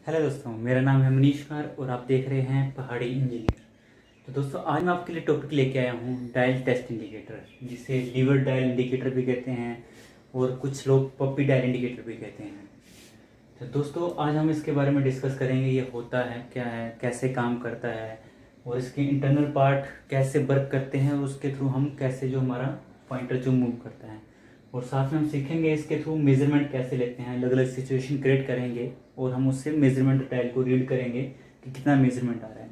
Hello दोस्तों, मेरा नाम है मनीष कुमार और आप देख रहे हैं पहाड़ी इंजीनियर। तो दोस्तों, आज मैं आपके लिए टॉपिक लेके आया हूँ डायल टेस्ट इंडिकेटर, जिसे लीवर डायल इंडिकेटर भी कहते हैं और कुछ लोग पप्पी डायल इंडिकेटर भी कहते हैं। तो दोस्तों, आज हम इसके बारे में डिस्कस करेंगे, ये होता है क्या है, कैसे काम करता है और इसके इंटरनल पार्ट कैसे वर्क करते हैं और उसके थ्रू हम कैसे जो हमारा पॉइंटर जो मूव करता है, और साथ में हम सीखेंगे इसके थ्रू मेजरमेंट कैसे लेते हैं। अलग अलग सिचुएशन क्रिएट करेंगे और हम उससे मेजरमेंट डायल को रीड करेंगे कि कितना मेजरमेंट आ रहा है।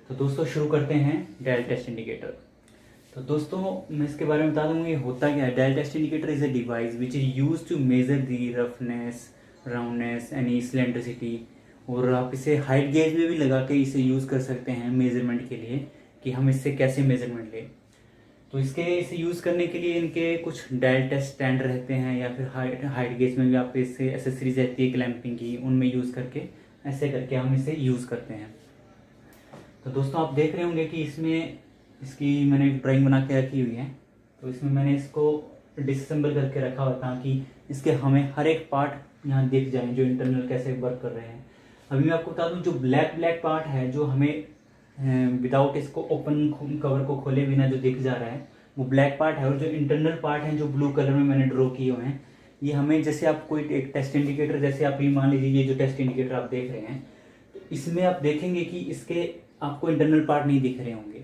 तो दोस्तों, शुरू करते हैं डायल टेस्ट इंडिकेटर। तो दोस्तों, मैं इसके बारे में बता दूंगा ये होता क्या है। Dial test indicator is a device which is use to measure the roughness, roundness, any cylindricity. और आप इसे हाइट गेज में भी लगा के इसे यूज़ कर सकते हैं मेजरमेंट के लिए कि हम इससे कैसे मेजरमेंट लें। तो इसके इसे यूज़ करने के लिए इनके कुछ डायल टेस्ट स्टैंड रहते हैं, या फिर हाइट गेज में भी आप इससे एसेसरीज रहती है क्लैंपिंग की, उनमें यूज़ करके ऐसे करके हम इसे यूज़ करते हैं। तो दोस्तों, आप देख रहे होंगे कि इसमें इसकी मैंने एक ड्राइंग बना के रखी हुई है। तो इसमें मैंने इसको डिसम्बल करके रखा हुआ ताकि इसके हमें हर एक पार्ट यहाँ दिख जाए जो इंटरनल कैसे वर्क कर रहे हैं। अभी मैं आपको बता दूँ, जो ब्लैक ब्लैक पार्ट है जो हमें विदाउट इसको ओपन कवर को खोले बिना जो दिख जा रहा है वो ब्लैक पार्ट है, और जो इंटरनल पार्ट है जो ब्लू कलर में मैंने ड्रॉ किए हुए हैं, ये हमें जैसे आप कोई एक टेस्ट इंडिकेटर, जैसे आप ये मान लीजिए ये जो टेस्ट इंडिकेटर आप देख रहे हैं, तो इसमें आप देखेंगे कि इसके आपको इंटरनल पार्ट नहीं दिख रहे होंगे।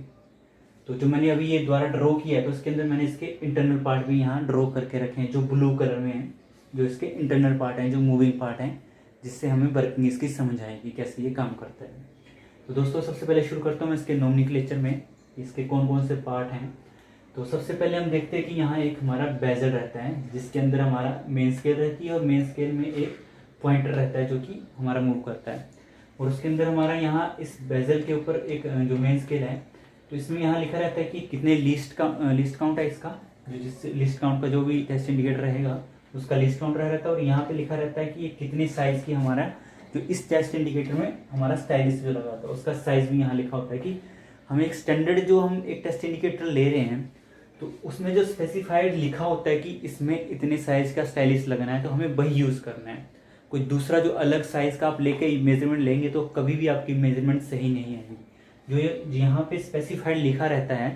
तो जो मैंने अभी ये द्वारा ड्रॉ किया है, तो इसके अंदर मैंने इसके इंटरनल पार्ट भी यहाँ ड्रॉ करके रखे हैं जो ब्लू कलर में है, जो इसके इंटरनल पार्ट हैं, जो मूविंग पार्ट हैं, जिससे हमें वर्किंग इसकी समझ आएगी कैसे ये काम करता है। तो दोस्तों, सबसे पहले शुरू करता हूँ मैं इसके नोमेनक्लेचर में, इसके कौन कौन से पार्ट हैं। तो सबसे पहले हम देखते हैं कि यहाँ एक हमारा बेजल रहता है जिसके अंदर हमारा मेन स्केल रहती है, और मेन स्केल में एक पॉइंटर रहता है जो कि हमारा मूव करता है। और उसके अंदर हमारा यहाँ इस बेजल के ऊपर एक जो मेन स्केल है, तो इसमें यहाँ लिखा रहता है कि कितने लिस्ट काउंट है इसका, जो जिस लिस्ट काउंट का जो भी टेस्ट इंडिकेटर रहेगा उसका लिस्ट काउंट रहता है। और यहाँ पे लिखा रहता है कि ये कितनी साइज की हमारा जो इस टेस्ट इंडिकेटर में हमारा स्टाइलिस जो लगा होता है उसका साइज भी यहाँ लिखा होता है कि हमें एक स्टैंडर्ड जो हम एक टेस्ट इंडिकेटर ले रहे हैं तो उसमें जो स्पेसिफाइड लिखा होता है कि इसमें इतने साइज का स्टाइलिस लगना है, तो हमें वही यूज़ करना है। कोई दूसरा जो अलग साइज का आप लेके मेजरमेंट लेंगे तो कभी भी आपकी मेजरमेंट सही नहीं आएगी। जो यहाँ पे स्पेसिफाइड लिखा रहता है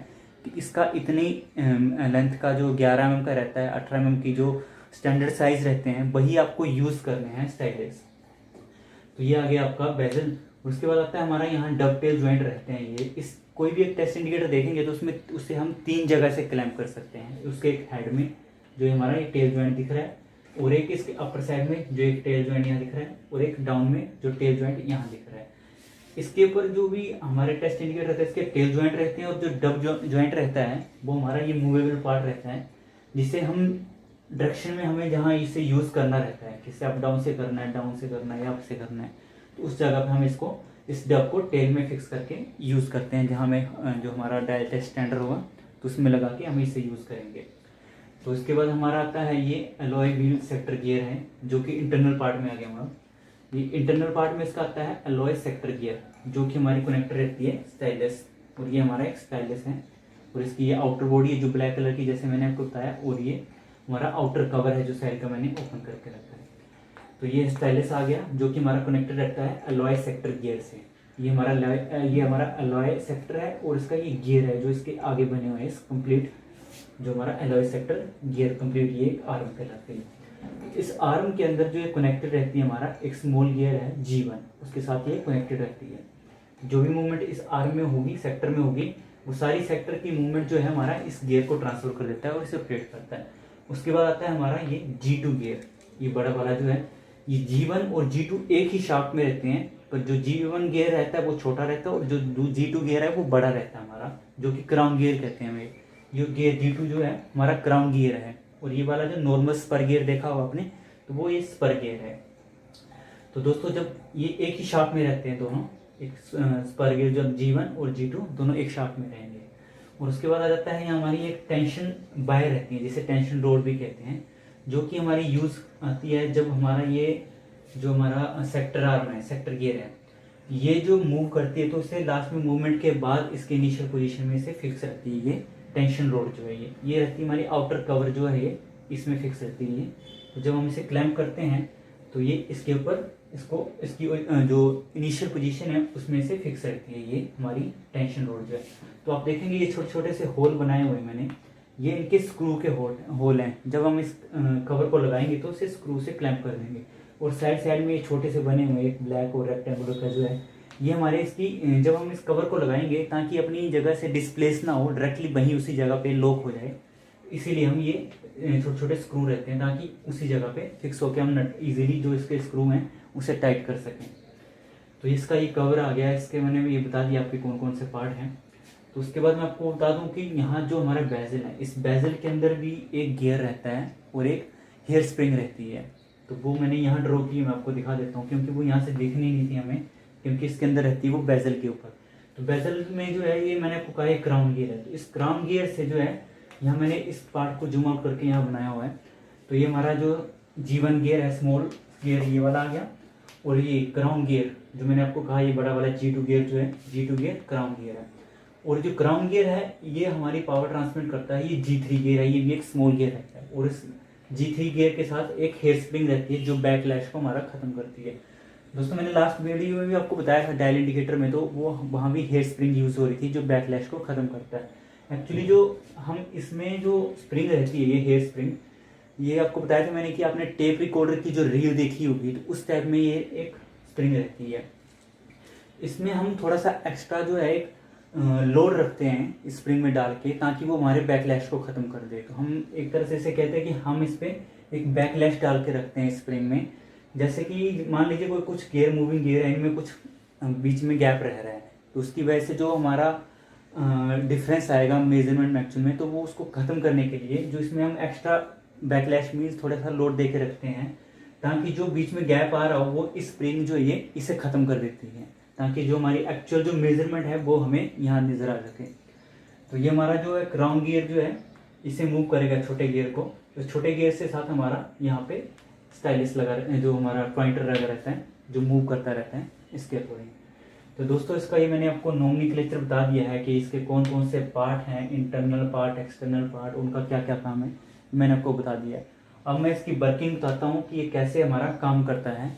कि इसका इतनी लेंथ का जो 11 mm का रहता है, 18 mm की जो स्टैंडर्ड साइज रहते हैं, वही आपको यूज़ करने हैं स्टाइलिस। तो ये आ गया आपका बेजल। उसके बाद आता है हमारा यहाँ डबटेल ज्वाइंट रहते हैं। ये इस कोई भी एक टेस्ट इंडिकेटर देखेंगे तो उसमें उससे हम 3 जगह से क्लैंप कर सकते हैं। उसके एक हेड में जो हमारा ये टेल ज्वाइंट दिख रहा है, और एक इसके अपर साइड में जो एक टेल ज्वाइंट यहाँ दिख रहा है, और एक डाउन में जो टेल ज्वाइंट यहाँ दिख रहा है। इसके ऊपर जो भी हमारे टेस्ट इंडिकेटर रहता है इसके टेल ज्वाइंट रहते हैं, और जो डब ज्वाइंट रहता है वो हमारा ये मूवेबल पार्ट रहता है, जिसे हम डायरेक्शन में हमें जहाँ इसे यूज़ करना रहता है, किससे अप डाउन से करना है, डाउन से करना है या अप से करना है, तो उस जगह पे हम इसको इस डब को टेल में फिक्स करके यूज़ करते हैं, जहाँ में जो हमारा डायल टेस्ट स्टैंडर्ड होगा तो उसमें लगा के हम इसे यूज़ करेंगे। तो इसके बाद हमारा आता है ये अलॉय व्हील सेक्टर गियर है, जो कि इंटरनल पार्ट में आ गया हमारा। ये इंटरनल पार्ट में इसका आता है अलॉय सेक्टर गियर, जो कि हमारी कनेक्टर रहती है स्टाइलस, और ये हमारा एक स्टाइलस है। और इसकी ये आउटर बॉडी है जो ब्लैक कलर की, जैसे मैंने आपको बताया, और ये हमारा आउटर कवर है जो साइड का मैंने ओपन करके रखा है। तो ये स्टाइलस आ गया जो कि हमारा कनेक्टर रहता है अलॉय सेक्टर गियर से। ये हमारा अलॉय सेक्टर है, और इसका ये गियर है जो इसके आगे बने हुए हैं, इस कंप्लीट जो हमारा अलॉय सेक्टर गियर कंप्लीट ये आर्म कहलाते हैं। इस आर्म के अंदर जो ये कनेक्टेड रहती है हमारा एक स्मॉल गियर है G1, उसके साथ ये कनेक्टेड रहती है। जो भी मूवमेंट इस आर्म में होगी, सेक्टर में होगी, वो सारी सेक्टर की मूवमेंट जो है हमारा इस गियर को ट्रांसफर कर देता है और इसे रोटेट करता है। उसके बाद आता है हमारा ये G2 गियर। ये बड़ा वाला जो है, ये G1 और G2 एक ही शाफ्ट में रहते हैं, पर जो G1 गियर रहता है वो छोटा रहता है, और जो G2 गियर है वो बड़ा रहता है हमारा, जो कि क्राउन गियर कहते हैं हमें। ये गियर G2 जो है हमारा क्राउन गियर है, और ये वाला जो नॉर्मल स्पर गियर देखा होगा आपने, तो वो ये स्पर गियर है। तो दोस्तों, जब ये एक ही शाफ्ट में रहते हैं दोनों, एक स्पर गियर जो G1 और G2 दोनों एक शाफ्ट में रहेंगे। और उसके बाद आ जाता है यहाँ हमारी एक टेंशन वायर रहती है, जिसे टेंशन रोड भी कहते हैं, जो कि हमारी यूज आती है जब हमारा ये जो हमारा सेक्टर आर्म है, सेक्टर गियर है, ये जो मूव करती है तो उससे लास्ट में मूवमेंट के बाद इसके इनिशियल पोजीशन में से फिक्स रहती है। ये टेंशन रोड जो है ये रहती है हमारी आउटर कवर जो है, ये इसमें फिक्स रहती है। तो जब हम इसे क्लैंप करते हैं तो ये इसके ऊपर इसको इसकी जो इनिशियल पोजीशन है उसमें से फिक्स रहती है ये हमारी टेंशन रोड जो है। तो आप देखेंगे ये छोटे छोटे से होल बनाए हुए मैंने, ये इनके स्क्रू के होल हैं। जब हम इस कवर को लगाएंगे तो उसे स्क्रू से क्लैंप कर देंगे। और साइड साइड में ये छोटे से बने हुए एक ब्लैक और रेक्टेंगुलर का जो है, ये हमारे इसकी जब हम इस कवर को लगाएंगे ताकि अपनी जगह से डिस्प्लेस ना हो, डायरेक्टली वहीं उसी जगह पे लॉक हो जाए, इसीलिए हम ये छोटे छोटे स्क्रू रहते हैं ताकि उसी जगह पे फिक्स होकर हम नट इजीली जो इसके स्क्रू हैं उसे टाइट कर सकें। तो इसका ये कवर आ गया, इसके मैंने भी ये बता दिया आपके कौन कौन से पार्ट हैं। तो उसके बाद मैं आपको बता दूं कि यहाँ जो हमारा बेजल है, इस बेजल के अंदर भी एक गियर रहता है और एक हेयर स्प्रिंग रहती है। तो वो मैंने यहाँ ड्रॉ की, मैं आपको दिखा देता हूँ क्योंकि वो यहाँ से दिखनी नहीं थी हमें, क्योंकि इसके अंदर रहती है वो बेजल के ऊपर। तो बेजल में जो है ये मैंने आपको कहा एक क्राउन गियर है। तो इस क्राउन गियर से जो है यहाँ मैंने इस पार्ट को जूम आउट करके यहाँ बनाया हुआ है। तो ये हमारा जो G1 गियर है, स्मॉल गियर ये वाला आ गया। और ये क्राउन गियर जो मैंने आपको कहा ये बड़ा वाला G2 गियर जो है, G2 गियर क्राउन गियर है। और जो क्राउन गियर है ये हमारी पावर ट्रांसमिट करता है, ये G3 गियर है, ये भी एक स्मॉल गियर रहता है। और इस G3 गियर के साथ एक हेयर स्प्रिंग रहती है जो बैकलैश को हमारा खत्म करती है। दोस्तों मैंने लास्ट वीडियो में भी आपको बताया था डायल इंडिकेटर में, तो वो वहाँ भी हेयर स्प्रिंग यूज हो रही थी जो बैकलैश को खत्म करता है। एक्चुअली जो हम इसमें जो स्प्रिंग रहती है, ये हेयर स्प्रिंग, ये आपको बताया था मैंने कि आपने टेप रिकॉर्डर की जो रील देखी होगी तो उस टाइप में ये एक स्प्रिंग रहती है। इसमें हम थोड़ा सा एक्स्ट्रा जो है एक लोड रखते हैं स्प्रिंग में डाल के ताकि वो हमारे बैकलैश को खत्म कर दे। तो हम एक तरह से इसे कहते हैं कि हम इस पे एक बैकलैश डाल के रखते हैं स्प्रिंग में। जैसे कि मान लीजिए कोई कुछ गियर मूविंग गियर है, इनमें कुछ बीच में गैप रह रहा है, तो उसकी वजह से जो हमारा डिफरेंस आएगा मेजरमेंट मैक्चुअल में, तो वो उसको खत्म करने के लिए जो इसमें हम एक्स्ट्रा बैकलैश मीन्स थोड़ा सा लोड दे के रखते हैं ताकि जो बीच में गैप आ रहा हो वो स्प्रिंग जो ये इसे खत्म कर देती है, ताकि जो हमारी एक्चुअल जो मेजरमेंट है वो हमें यहाँ नजर आ सके। तो ये हमारा जो है क्राउन गियर जो है इसे मूव करेगा छोटे गियर को। तो छोटे गियर से साथ हमारा यहाँ पे स्टाइलिस लगा जो हमारा पॉइंटर लगा रहता है जो मूव करता रहता है इसके अकॉर्डिंग। तो दोस्तों इसका ये मैंने आपको नोमेनक्लेचर बता दिया है कि इसके कौन कौन से पार्ट हैं, इंटरनल पार्ट, एक्सटर्नल पार्ट, उनका क्या क्या काम है मैंने आपको बता दिया। अब मैं इसकी वर्किंग बताता हूँ कि ये कैसे हमारा काम करता है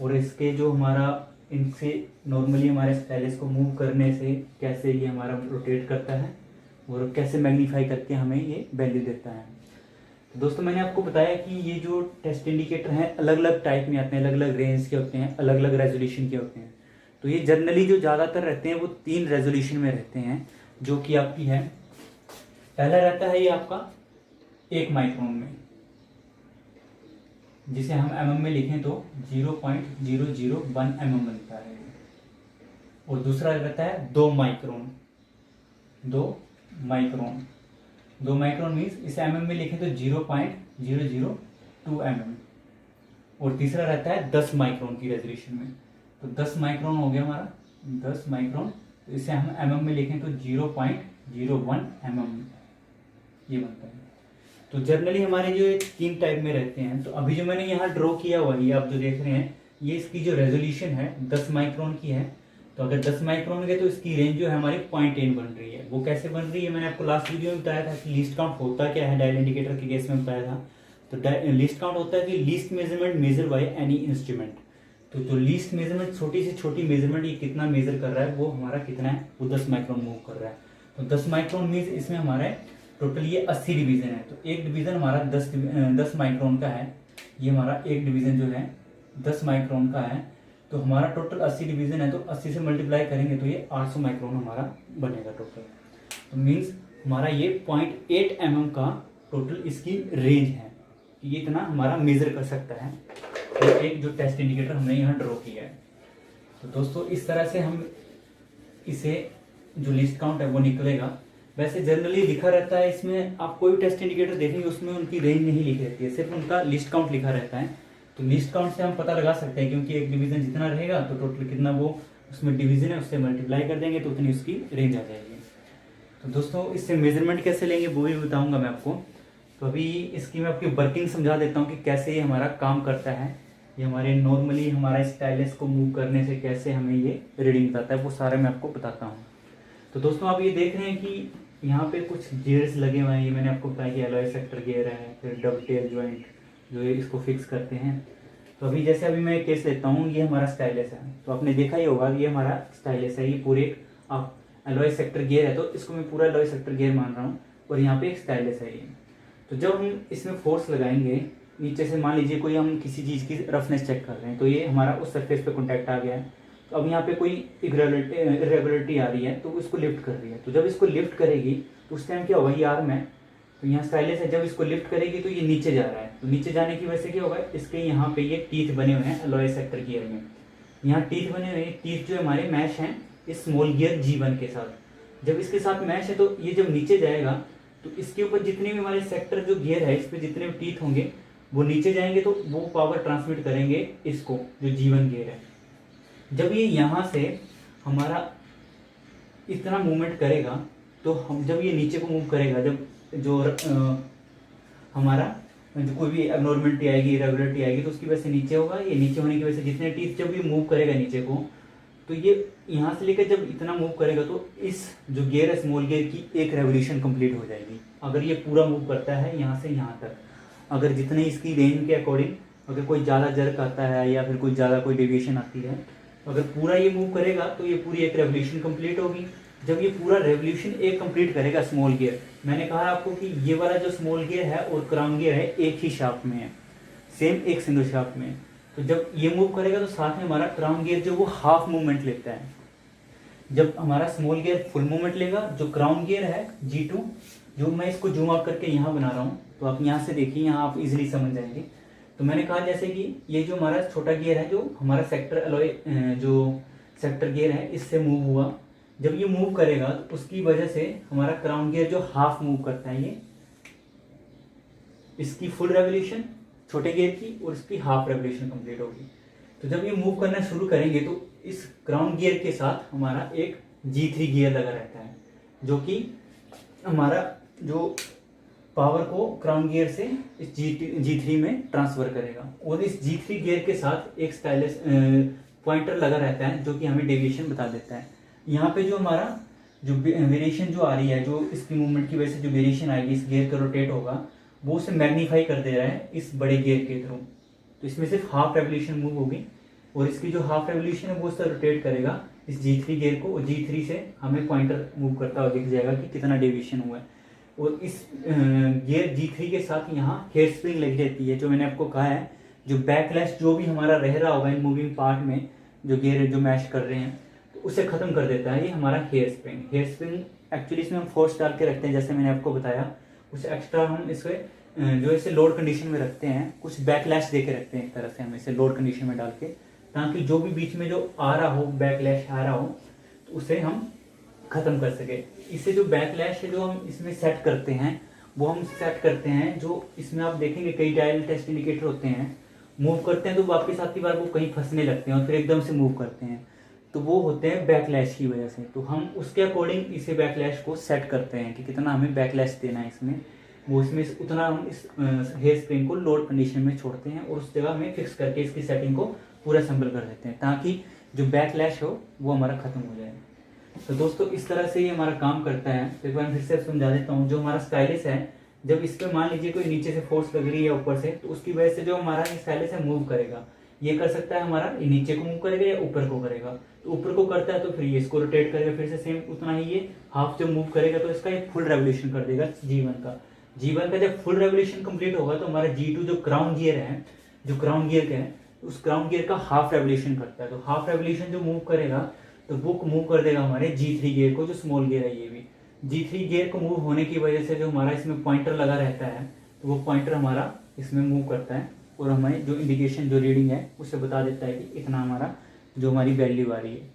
और इसके जो हमारा इनसे नॉर्मली हमारे स्टाइलिस को मूव करने से कैसे ये हमारा रोटेट करता है और कैसे मैग्नीफाई करके हमें ये वैल्यू देता है। तो दोस्तों मैंने आपको बताया कि ये जो टेस्ट इंडिकेटर हैं अलग अलग टाइप में आते हैं, अलग अलग रेंज के होते हैं, अलग अलग रेजोल्यूशन के होते हैं। तो ये जनरली जो ज़्यादातर रहते हैं वो 3 रेजोल्यूशन में रहते हैं, जो कि आपकी है, पहला रहता है ये आपका 1 माइक्रोन में, जिसे हम mm में लिखें तो 0.001 mm बनता है। और दूसरा रहता है 2 माइक्रोन, 2 माइक्रोन मीन्स इसे mm में लिखें तो 0.002 mm। और तीसरा रहता है 10 माइक्रोन की रेजोल्यूशन में। तो 10 माइक्रोन हो गया हमारा, 10 माइक्रोन, तो इसे हम mm में लिखें तो 0.01 mm ये बनता है। तो जनरली हमारे जो 3 टाइप में रहते हैं। तो अभी जो मैंने यहाँ ड्रॉ किया हुआ ये आप जो देख रहे हैं, ये इसकी जो रेजोल्यूशन है 10 माइक्रोन की है। तो अगर 10 माइक्रोन है तो इसकी रेंज जो है हमारी 0.8 बन रही है। वो कैसे बन रही है मैंने आपको लास्ट वीडियो में बताया था कि लीस्ट काउंट होता क्या है, डायल इंडिकेटर के केस में बताया था। तो लीस्ट काउंट होता है कि least measurement measure by any instrument. तो जो लीस्ट मेजरमेंट छोटी से छोटी मेजरमेंट ये कितना मेजर कर रहा है वो हमारा कितना है, वो 10 माइक्रोन मूव कर रहा है। तो 10 माइक्रोन मीन्स इसमें हमारा टोटल ये 80 डिवीजन है। तो एक डिवीजन हमारा 10 माइक्रोन का है, ये हमारा एक डिवीजन जो है 10 माइक्रोन का है। तो हमारा टोटल 80 डिवीजन है, तो 80 से मल्टीप्लाई करेंगे तो ये 800 माइक्रोन हमारा बनेगा टोटल। तो मीन्स हमारा ये 0.8 mm का टोटल इसकी रेंज है, ये इतना हमारा मेजर कर सकता है। तो एक जो टेस्ट इंडिकेटर हमने यहाँ ड्रॉ किया है। तो दोस्तों इस तरह से हम इसे जो लिस्ट काउंट है वो निकलेगा। वैसे जनरली लिखा रहता है इसमें, आप कोई भी टेस्ट इंडिकेटर देखेंगे उसमें उनकी रेंज नहीं लिखी रहती है, सिर्फ उनका लिस्ट काउंट लिखा रहता है। तो लिस्ट काउंट से हम पता लगा सकते हैं, क्योंकि एक डिवीजन जितना रहेगा तो टोटल कितना वो उसमें डिवीजन है उससे मल्टीप्लाई कर देंगे तो उतनी उसकी रेंज आ जाएगी। तो दोस्तों इससे मेजरमेंट कैसे लेंगे वो भी बताऊंगा मैं आपको। तो अभी इसकी मैं आपकी वर्किंग समझा देता हूँ कि कैसे ये हमारा काम करता है। ये हमारे नॉर्मली हमारा स्टाइलिस को मूव करने से कैसे हमें ये रीडिंग बताता है वो सारा मैं आपको बताता हूँ। तो दोस्तों आप ये देख रहे हैं कि यहाँ पे कुछ गियर्स लगे हुए हैं। ये मैंने आपको बताया कि एलॉय सेक्टर गियर है, फिर डबटेल जॉइंट जो है इसको फिक्स करते हैं। तो अभी मैं केस लेता हूँ, ये हमारा स्टाइलस है। तो आपने देखा ही होगा ये हमारा स्टाइलस है, ये पूरे आप एलॉय सेक्टर गियर है, तो इसको मैं पूरा एलॉय सेक्टर गियर मान रहा हूँ, और यहाँ पे एक स्टाइलस है ये। तो जब हम इसमें फोर्स लगाएंगे नीचे से, मान लीजिए कोई हम किसी चीज़ की रफनेस चेक कर रहे हैं, तो ये हमारा उस सरफेस पे कॉन्टैक्ट आ गया है। तो अब यहाँ पे कोई इरेगुलरिटी आ रही है, तो इसको लिफ्ट कर रही है। तो जब इसको लिफ्ट करेगी तो उस टाइम क्या होगा, ये आर्म है, तो यहाँ स्टाइलस है, जब इसको लिफ्ट करेगी तो ये नीचे जा रहा है। तो नीचे जाने की वजह से क्या होगा, इसके यहाँ पे ये टीथ बने हुए हैं एलॉय सेक्टर गियर में। यहाँ टीथ बने हुए हैं, टीथ जो हमारे मैश हैं इस स्मॉल गियर G1 के साथ। जब इसके साथ मैश है तो ये जब नीचे जाएगा तो इसके ऊपर जितने भी हमारे सेक्टर जो गियर है, इस पर जितने भी टीथ होंगे वो नीचे जाएंगे, तो वो पावर ट्रांसमिट करेंगे इसको, जो G1 गियर है। जब ये यहाँ से हमारा इतना मूवमेंट करेगा, तो हम जब ये नीचे को मूव करेगा, जब जो हमारा जो कोई भी एबनॉर्मलिटी आएगी, इरेगुलरिटी आएगी, तो उसकी वजह से नीचे होगा। ये नीचे होने की वजह से जितने टीथ जब ये मूव करेगा नीचे को, तो ये यहाँ से लेकर जब इतना मूव करेगा तो इस जो गियर है स्मॉल गियर की एक रेवोल्यूशन कंप्लीट हो जाएगी। अगर ये पूरा मूव करता है यहाँ से यहाँ तक, अगर जितने इसकी रेंज के अकॉर्डिंग अगर कोई ज़्यादा जर्क आता है या फिर कोई ज़्यादा कोई डेविएशन आती है, अगर पूरा ये मूव करेगा तो ये पूरी एक रेवोल्यूशन कंप्लीट होगी। जब ये पूरा रेवोल्यूशन एक कंप्लीट करेगा स्मॉल गियर, मैंने कहा आपको कि ये वाला जो स्मॉल गियर है और क्राउन गियर है एक ही शाफ्ट में है, सेम एक सिंगल शाफ्ट में। तो जब ये मूव करेगा तो साथ में हमारा क्राउन गियर जो वो हाफ मूवमेंट लेता है। जब हमारा स्मॉल गियर फुल मूवमेंट लेगा, जो क्राउन गियर है G2, जो मैं इसको जूम आउट करके यहाँ बना रहा हूँ, तो आप यहाँ से देखिए, यहाँ आप इजीली समझ जाएंगे। तो मैंने कहा जैसे कि ये जो हमारा छोटा गियर है, जो हमारा सेक्टर एलॉय जो सेक्टर गियर है, इससे मूव हुआ। जब ये मूव करेगा तो उसकी वजह से हमारा क्राउन गियर जो हाफ मूव करता है, ये इसकी फुल रेवोल्यूशन छोटे गियर की और इसकी हाफ रेवोल्यूशन कंप्लीट होगी। तो जब ये मूव करना शुरू करेंगे तो इस क्राउन गियर के साथ हमारा एक G3 गियर लगा रहता है, जो कि हमारा जो पावर को क्राउन गियर से इस G3 में ट्रांसफर करेगा। और इस G3 गियर के साथ एक स्टाइलस पॉइंटर लगा रहता है, जो कि हमें डेविएशन बता देता है। यहाँ पे जो हमारा जो वेरिएशन जो आ रही है, जो इसकी मूवमेंट की वजह से जो वेरिएशन आएगी, इस गियर का रोटेट होगा, वो उसे मैग्नीफाई कर दे रहा है इस बड़े गियर के थ्रू। तो इसमें सिर्फ हाफ रेवोल्यूशन मूव होगी, और इसकी जो हाफ रेवोल्यूशन है वो उससे रोटेट करेगा इस G3 गियर को, और G3 से हमें पॉइंटर मूव करता हुआ दिख जाएगा कि कितना डेविएशन हुआ है। और इस गियर G3 के साथ यहाँ हेयर स्प्रिंग लगी रहती है, जो मैंने आपको कहा है, जो बैकलैश जो भी हमारा रह रहा होगा इन मूविंग पार्ट में, जो गियर जो मैश कर रहे हैं, तो उसे खत्म कर देता है ये हमारा hair spring. Hair spring actually इसमें हम फोर्स डाल के रखते हैं, जैसे मैंने आपको बताया। कुछ एक्स्ट्रा हम इसे जो इसे लोड कंडीशन में रखते हैं, कुछ बैकलैश दे के रखते हैं, एक तरह से हम इसे लोड कंडीशन में डाल के, ताकि जो भी बीच में जो आ रहा हो, बैकलैश आ रहा हो, तो उसे हम खत्म कर सके। इससे जो बैकलैश है जो हम इसमें सेट करते हैं, वो हम सेट करते हैं, जो इसमें आप देखेंगे कई डायल टेस्ट इंडिकेटर होते हैं, मूव करते हैं तो वापस आती बार वो कहीं फंसने लगते हैं और फिर एकदम से मूव करते हैं, तो वो होते हैं बैकलैश की वजह से। तो हम उसके अकॉर्डिंग इसे बैकलैश को सेट करते हैं कि कितना हमें बैकलैश देना है इसमें, वो इसमें उतना हम इस हेयर स्प्रिंग को लोड कंडीशन में छोड़ते हैं, और उस जगह में फिक्स करके इसकी सेटिंग को पूरा असेंबल कर देते हैं, ताकि जो बैकलैश हो वो हमारा खत्म हो जाए। तो दोस्तों इस तरह से ये हमारा काम करता है। तो एक बार फिर से समझा देता हूँ। जो हमारा स्टाइलिस है, जब इस पर मान लीजिए कोई नीचे से फोर्स लग रही है ऊपर से, तो उसकी वजह से जो हमारा स्टाइलिस है मूव करेगा। ये कर सकता है हमारा, ये नीचे को मूव करेगा या ऊपर को करेगा। तो ऊपर को करता है तो फिर ये इसको रोटेट करेगा, फिर से सेम उतना ही ये हाफ जब मूव करेगा तो इसका एक फुल रेवोल्यूशन कर देगा G1 का। जब फुल रेवोल्यूशन कंप्लीट होगा तो हमारा G2 जो क्राउन गियर है, जो क्राउन गियर का है, उस क्राउन गियर का हाफ रेवोल्यूशन करता है। तो हाफ रेवोल्यूशन जो मूव करेगा तो वो मूव कर देगा हमारे G3 गियर को, जो स्मॉल गियर है। ये भी G3 गियर को मूव होने की वजह से जो हमारा इसमें पॉइंटर लगा रहता है, तो वो पॉइंटर हमारा इसमें मूव करता है और हमें जो इंडिकेशन जो रीडिंग है उससे बता देता है कि इतना हमारा जो हमारी वैल्यू आ रही है।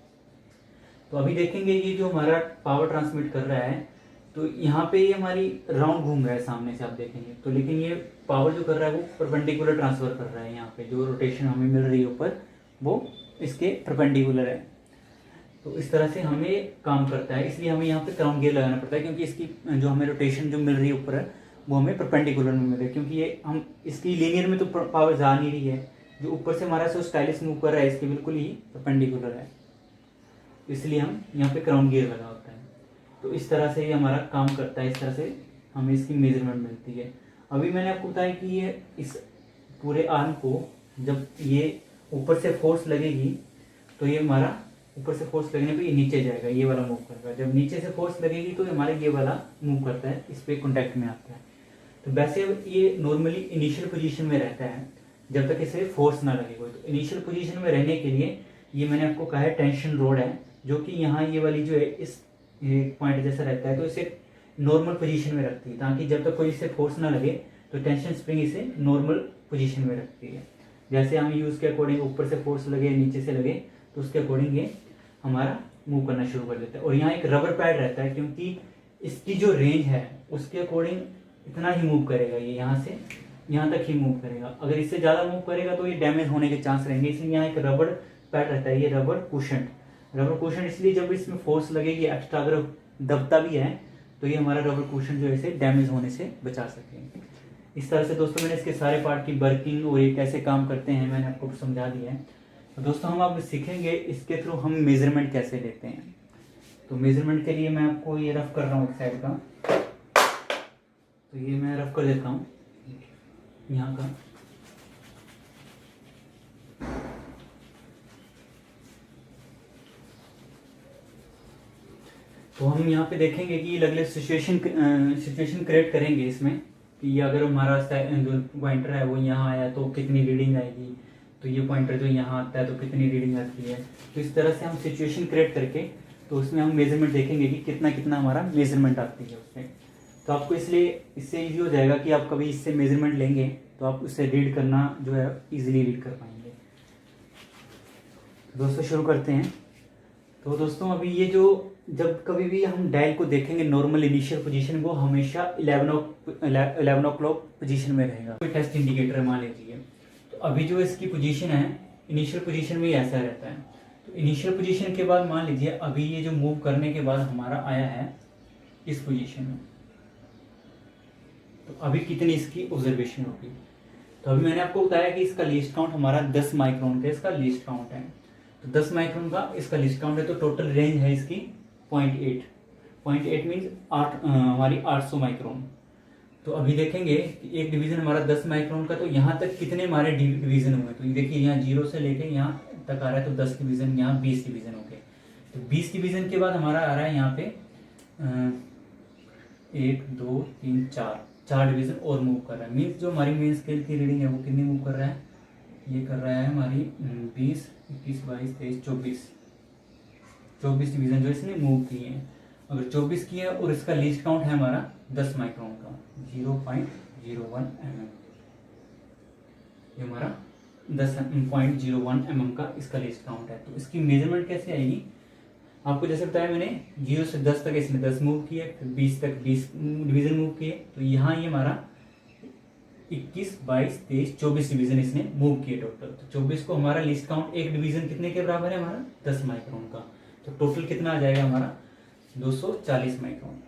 तो अभी देखेंगे ये जो हमारा पावर ट्रांसमिट कर रहा है, तो यहाँ पे ये हमारी राउंड घूम रहा है सामने से आप देखेंगे तो, लेकिन ये पावर जो कर रहा है वो परपेंडिकुलर ट्रांसफर कर रहा है। यहाँ पे जो रोटेशन हमें मिल रही है ऊपर, वो इसके परपेंडिकुलर है। तो इस तरह से हमें काम करता है, इसलिए हमें यहाँ पे क्राउन गियर लगाना पड़ता है, क्योंकि इसकी जो हमें रोटेशन जो मिल रही है ऊपर है वो हमें परपेंडिकुलर में मिल रही है, क्योंकि ये हम इसकी लीनियर में तो पावर जा नहीं रही है। जो ऊपर से हमारा स्टाइलिस मूव कर रहा है इसके बिल्कुल ही परपेंडिकुलर है, इसलिए हम यहाँ पे क्राउन गियर लगा होता है। तो इस तरह से ये हमारा काम करता है, इस तरह से हमें इसकी मेजरमेंट मिलती है। अभी मैंने आपको बताया कि ये इस पूरे आर्म को जब ये ऊपर से फोर्स लगेगी तो ये हमारा ऊपर से फोर्स लगने पे ये नीचे जाएगा, ये वाला मूव करेगा। जब नीचे से फोर्स लगेगी तो हमारा ये वाला मूव करता है, इस पे कॉन्टैक्ट में आता है। तो वैसे ये नॉर्मली इनिशियल पोजीशन में रहता है जब तक इसे फोर्स ना लगे कोई। तो इनिशियल पोजीशन में रहने के लिए ये मैंने आपको कहा है टेंशन रोड है, जो कि यहाँ ये वाली जो है इस पॉइंट जैसा रहता है, तो इसे नॉर्मल पोजीशन में रखती है, ताकि जब तक कोई इसे फोर्स ना लगे तो टेंशन स्प्रिंग इसे नॉर्मल पोजीशन में रखती है। जैसे हम यूज़ के अकॉर्डिंग ऊपर से फोर्स लगे नीचे से लगे तो उसके अकॉर्डिंग ये हमारा मूव करना शुरू कर देता है। और यहाँ एक रबर पैड रहता है, क्योंकि इसकी जो रेंज है उसके अकॉर्डिंग इतना ही मूव करेगा, ये यहाँ से यहाँ तक ही मूव करेगा। अगर इससे ज़्यादा मूव करेगा तो ये डैमेज होने के चांस रहेंगे, इसलिए यहाँ एक रबर पैड रहता है, ये रबर कुशन इसलिए जब इसमें फोर्स लगेगी एक्स्ट्रा, अगर दबता भी है तो ये हमारा रबर कुशन जो है इसे डैमेज होने से बचा सके। इस तरह से दोस्तों मैंने इसके सारे पार्ट की वर्किंग और ये कैसे काम करते हैं मैंने आपको समझा दिया है। तो दोस्तों हम अब सीखेंगे इसके थ्रू हम मेजरमेंट कैसे लेते हैं। तो मेजरमेंट के लिए मैं आपको ये रफ कर रहा हूँ एक साइड का, तो ये मैं रफ कर देता हूँ यहाँ का। तो हम यहाँ पे देखेंगे कि अलग अलग सिचुएशन क्रिएट करेंगे इसमें, कि ये अगर हमारा जो पॉइंटर है वो यहाँ आया तो कितनी रीडिंग आएगी, तो ये पॉइंटर जो यहाँ आता है तो कितनी रीडिंग आती है। तो इस तरह से हम सिचुएशन क्रिएट करके तो उसमें हम मेजरमेंट देखेंगे कि कितना कितना हमारा मेजरमेंट आती है उसमें। तो आपको इसलिए इससे ईजी हो जाएगा कि आप कभी इससे मेजरमेंट लेंगे तो आप उससे रीड करना जो है ईजिली रीड कर पाएंगे। तो दोस्तों शुरू करते हैं। तो दोस्तों अभी ये जो जब कभी भी हम डायल को देखेंगे नॉर्मल इनिशियल पोजीशन, वो हमेशा 11 o'clock पोजीशन में रहेगा। कोई टेस्ट इंडिकेटर मान लीजिए, तो अभी जो इसकी पोजीशन है इनिशियल पोजीशन में ही ऐसा रहता है। तो इनिशियल पोजीशन के बाद मान लीजिए अभी ये जो मूव करने के बाद हमारा आया है इस पोजीशन में, तो अभी कितनी इसकी ऑब्जर्वेशन होगी। तो अभी मैंने आपको बताया कि इसका लीस्ट काउंट हमारा 10 माइक्रोन का इसका लीस्ट काउंट है। तो 10 माइक्रोन का इसका लीस्ट काउंट है, तो टोटल रेंज है इसकी 0.8 मीन्स हमारी 800 माइक्रोन। तो अभी देखेंगे कि एक डिवीजन हमारा 10 माइक्रोन का, तो यहाँ तक कितने हमारे डिवीजन हुए। तो ये देखिए यहाँ 0 से लेके यहाँ तक आ रहा है, तो 10 डिवीजन, यहाँ 20 डिवीजन हो गए। तो 20 डिवीजन के बाद हमारा आ रहा है यहाँ पे 1 2 3 4 डिवीजन और मूव कर रहा है। मीन्स जो हमारी मेन स्केल की रीडिंग है वो कितनी मूव कर रहा है, ये कर रहा है हमारी 20 21 22 23 24 डिवीजन जो इसने मूव किए हैं। अगर 24 किया और इसका लीस्ट काउंट है हमारा 10 माइक्रोन का 0.01 mm, ये हमारा 10.01 mm का इसका लीस्ट काउंट है। तो इसकी मेजरमेंट कैसे आएगी, आपको जैसे बताया मैंने 0 से 10 तक इसने 10 मूव किए, फिर 20 तक 20 डिवीजन मूव किए। तो यहाँ ये हमारा 21 22 23 24 डिवीजन इसने मूव किए टोटल। तो 24 को हमारा लिस्ट काउंट एक डिवीजन कितने के बराबर है हमारा 10 माइक्रोन का। तो टोटल कितना आ जाएगा हमारा 240 माइक्रोन।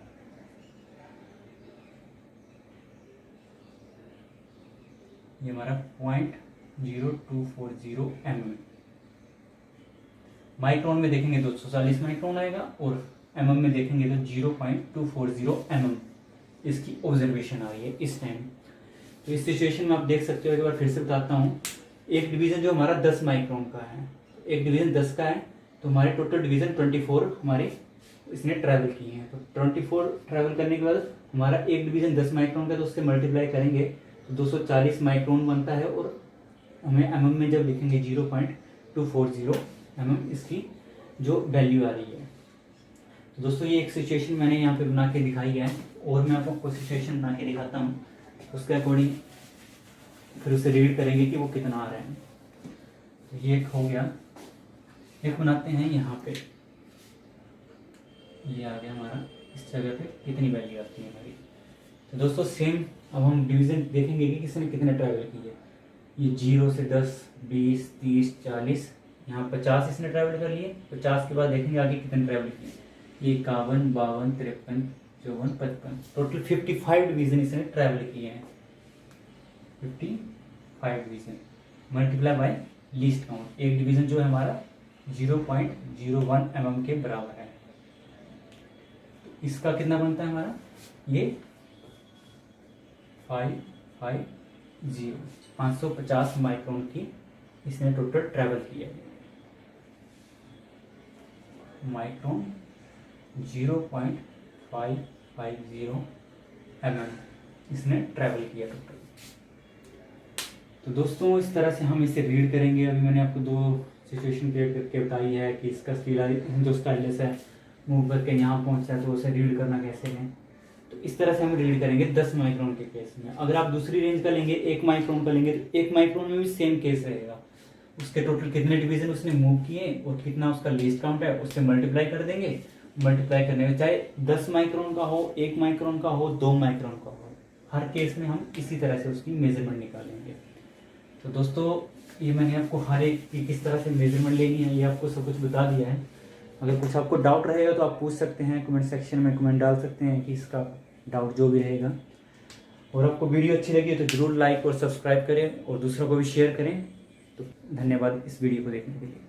ये हमारा 0.0240 mm। माइक्रोन में देखेंगे तो 240 माइक्रोन आएगा और mm में देखेंगे तो 0.240 mm इसकी ऑब्जर्वेशन आ रही है इस टाइम। तो इस सिचुएशन में आप देख सकते हो, एक बार फिर से बताता हूँ। एक डिवीजन जो हमारा 10 माइक्रोन का है, एक डिवीजन 10 का है, तो हमारे टोटल डिवीजन 24 हमारे इसने ट्रैवल किए हैं। तो 24 ट्रैवल करने के बाद हमारा एक डिवीजन 10 माइक्रोन का, तो उससे मल्टीप्लाई करेंगे तो 240 माइक्रोन बनता है। और हमें mm में जब लिखेंगे 0.240 mm इसकी जो वैल्यू आ रही है। तो दोस्तों ये एक सिचुएशन मैंने यहाँ पे बना के दिखाई है, और मैं आपको सिचुएशन बना के दिखाता हूँ, उसके अकॉर्डिंग फिर उसे रीड करेंगे कि वो कितना आ रहा है। तो ये एक हो गया। एक बनाते हैं यहाँ पे, ये आ गया हमारा, इस जगह पे कितनी वैल्यू आती है हमारी। तो दोस्तों सेम अब हम डिवीजन देखेंगे कि किसने कितने ट्रैवल की है। ये 0 से 10 20 30 40, यहाँ 50 इसने ट्रैवल कर लिए। 50 के बाद देखेंगे आगे कितने ट्रैवल किए। ये 51 52 53 54 55, टोटल 55 डिवीजन इसने ट्रैवल किए हैं। 55 division multiply by least count. एक डिवीजन जो है हमारा 0.01 mm के बराबर है। तो इसका कितना बनता है हमारा, ये 5 5 550 माइक्रोन की इसने टोटल ट्रैवल किया है। माइक्रोन 0.550 इसने ट्रैवल किया टोटल। तो दोस्तों इस तरह से हम इसे रीड करेंगे। अभी मैंने आपको 2 सिचुएशन क्रिएट करके बताई है कि इसका जो स्टाइलस है मूव करके यहाँ पहुँचता है तो उसे रीड करना कैसे है। तो इस तरह से हम रीड करेंगे 10 माइक्रोन के केस में। अगर आप दूसरी रेंज का लेंगे 1 माइक्रोन का लेंगे तो 1 माइक्रोन में भी सेम केस रहेगा। उसके टोटल कितने डिवीजन उसने मूव किए और कितना उसका लीस्ट काउंट है उससे मल्टीप्लाई कर देंगे। मल्टीप्लाई करने में चाहे 10 माइक्रोन का हो, 1 माइक्रोन का हो, 2 माइक्रोन का हो, हर केस में हम इसी तरह से उसकी मेजरमेंट निकालेंगे। तो दोस्तों ये मैंने आपको हर एक की किस तरह से मेजरमेंट लेनी है ये आपको सब कुछ बता दिया है। अगर कुछ आपको डाउट रहेगा तो आप पूछ सकते हैं, कमेंट सेक्शन में कमेंट डाल सकते हैं कि इसका डाउट जो भी रहेगा। और आपको वीडियो अच्छी लगी तो ज़रूर लाइक और सब्सक्राइब करें और दूसरों को भी शेयर करें। तो धन्यवाद इस वीडियो को देखने के लिए।